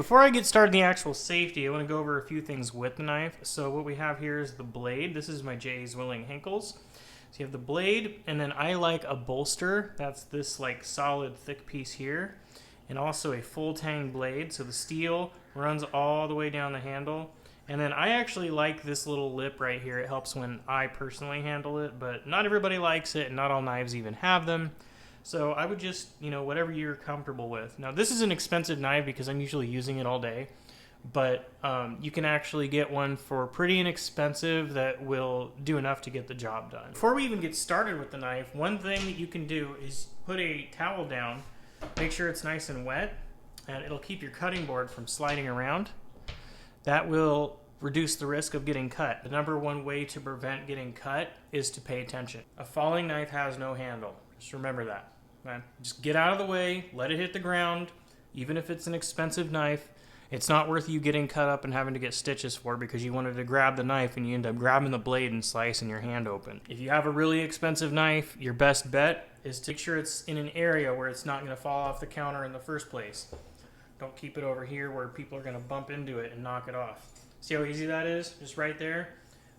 Before I get started in the actual safety, I want to go over a few things with the knife. So what we have here is the blade. This is my J's Willing Hinkles. So you have the blade, and then I like a bolster. That's this like solid thick piece here, and also a full tang blade. So the steel runs all the way down the handle. And then I actually like this little lip right here. It helps when I personally handle it, but not everybody likes it, and not all knives even have them. So I would just, whatever you're comfortable with. Now this is an expensive knife because I'm usually using it all day, but you can actually get one for pretty inexpensive that will do enough to get the job done. Before we even get started with the knife, one thing that you can do is put a towel down, make sure it's nice and wet, and it'll keep your cutting board from sliding around. That will reduce the risk of getting cut. The number one way to prevent getting cut is to pay attention. A falling knife has no handle. Just remember that. Okay? Just get out of the way, let it hit the ground. Even if it's an expensive knife, it's not worth you getting cut up and having to get stitches for because you wanted to grab the knife and you end up grabbing the blade and slicing your hand open. If you have a really expensive knife, your best bet is to make sure it's in an area where it's not going to fall off the counter in the first place. Don't keep it over here where people are going to bump into it and knock it off. See how easy that is? Just right there.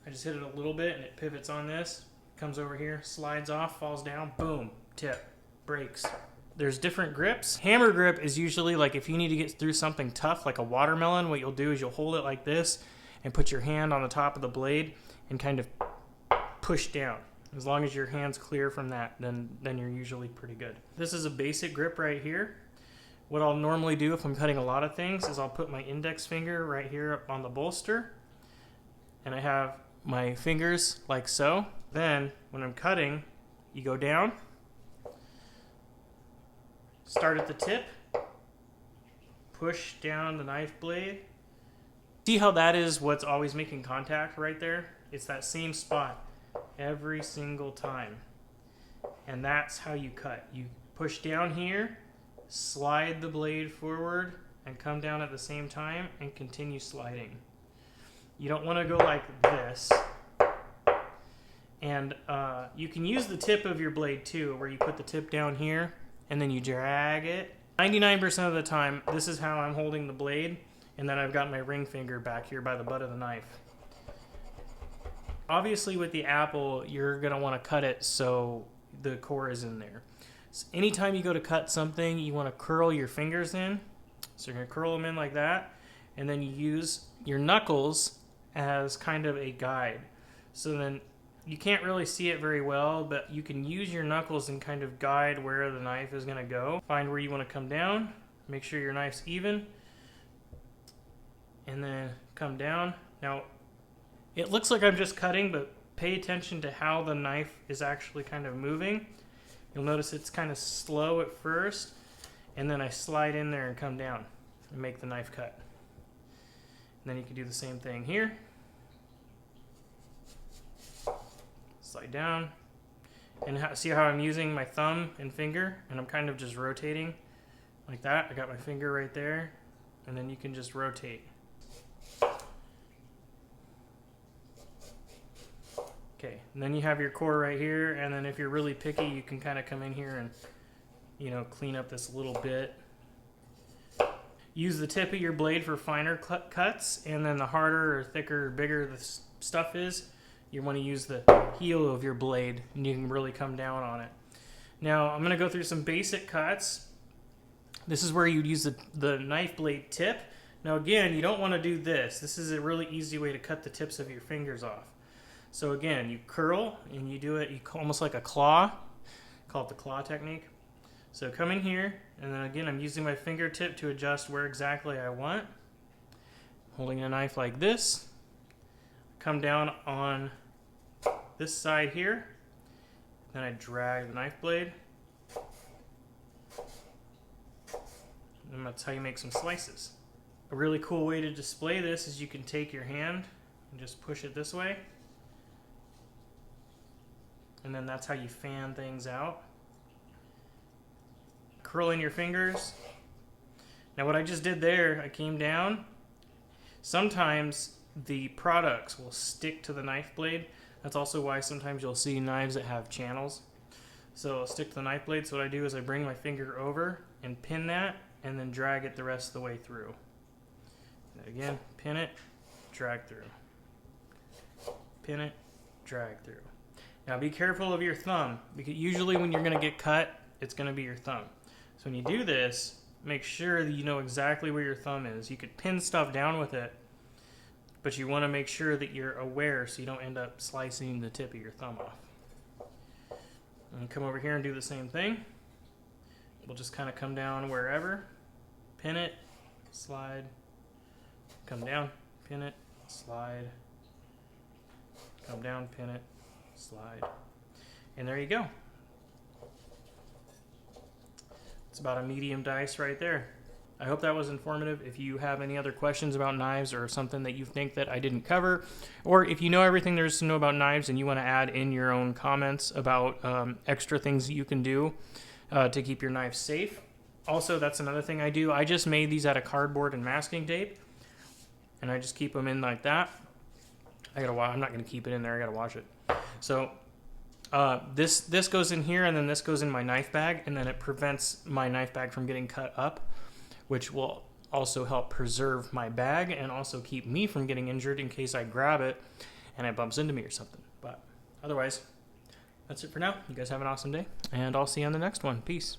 I just hit it a little bit and it pivots on this. Comes over here, slides off, falls down, boom, tip, breaks. There's different grips. Hammer grip is usually like if you need to get through something tough like a watermelon, what you'll do is you'll hold it like this and put your hand on the top of the blade and kind of push down. As long as your hand's clear from that, then you're usually pretty good. This is a basic grip right here. What I'll normally do if I'm cutting a lot of things is I'll put my index finger right here up on the bolster, and I have my fingers like so. Then when I'm cutting, you go down, start at the tip, push down the knife blade. See how that is what's always making contact right there? It's that same spot every single time. And that's how you cut. You push down here, slide the blade forward, and come down at the same time and continue sliding. You don't want to go like this. And you can use the tip of your blade too, where you put the tip down here and then you drag it. 99% of the time, this is how I'm holding the blade, and then I've got my ring finger back here by the butt of the knife. Obviously with the apple, you're gonna wanna cut it so the core is in there. So anytime you go to cut something, you wanna curl your fingers in. So you're gonna curl them in like that, and then you use your knuckles as kind of a guide. So then you can't really see it very well, but you can use your knuckles and kind of guide where the knife is going to go. Find where you want to come down, make sure your knife's even, and then come down. Now, it looks like I'm just cutting, but pay attention to how the knife is actually kind of moving. You'll notice it's kind of slow at first, and then I slide in there and come down and make the knife cut. And then you can do the same thing here. Slide down, and see how I'm using my thumb and finger, and I'm kind of just rotating like that. I got my finger right there, and then you can just rotate. Okay, and then you have your core right here, and then if you're really picky, you can kind of come in here and clean up this little bit. Use the tip of your blade for finer cuts, and then the harder or thicker or bigger the stuff is, you want to use the heel of your blade, and you can really come down on it. Now, I'm going to go through some basic cuts. This is where you'd use the knife blade tip. Now, again, you don't want to do this. This is a really easy way to cut the tips of your fingers off. So again, you curl, and you do it almost like a claw. Call it the claw technique. So come in here, and then again, I'm using my fingertip to adjust where exactly I want. Holding a knife like this. Come down on this side here, then I drag the knife blade, and that's how you make some slices. A really cool way to display this is you can take your hand and just push it this way, and then that's how you fan things out. Curl in your fingers. Now what I just did there, I came down. Sometimes the products will stick to the knife blade. That's also why sometimes you'll see knives that have channels. So I'll stick to the knife blade. So what I do is I bring my finger over and pin that, and then drag it the rest of the way through. And again, pin it, drag through. Pin it, drag through. Now be careful of your thumb, because usually when you're going to get cut, it's going to be your thumb. So when you do this, make sure that you know exactly where your thumb is. You could pin stuff down with it, but you want to make sure that you're aware so you don't end up slicing the tip of your thumb off. And come over here and do the same thing. We'll just kind of come down wherever, pin it, slide, come down, pin it, slide, come down, pin it, slide, and there you go. It's about a medium dice right there. I hope that was informative. If you have any other questions about knives or something that you think that I didn't cover, or if you know everything there is to know about knives and you want to add in your own comments about extra things that you can do to keep your knives safe. Also, that's another thing I do. I just made these out of cardboard and masking tape, and I just keep them in like that. I'm not going to keep it in there. I got to wash it. So this goes in here, and then this goes in my knife bag, and then it prevents my knife bag from getting cut up, which will also help preserve my bag and also keep me from getting injured in case I grab it and it bumps into me or something. But otherwise, that's it for now. You guys have an awesome day, and I'll see you on the next one. Peace.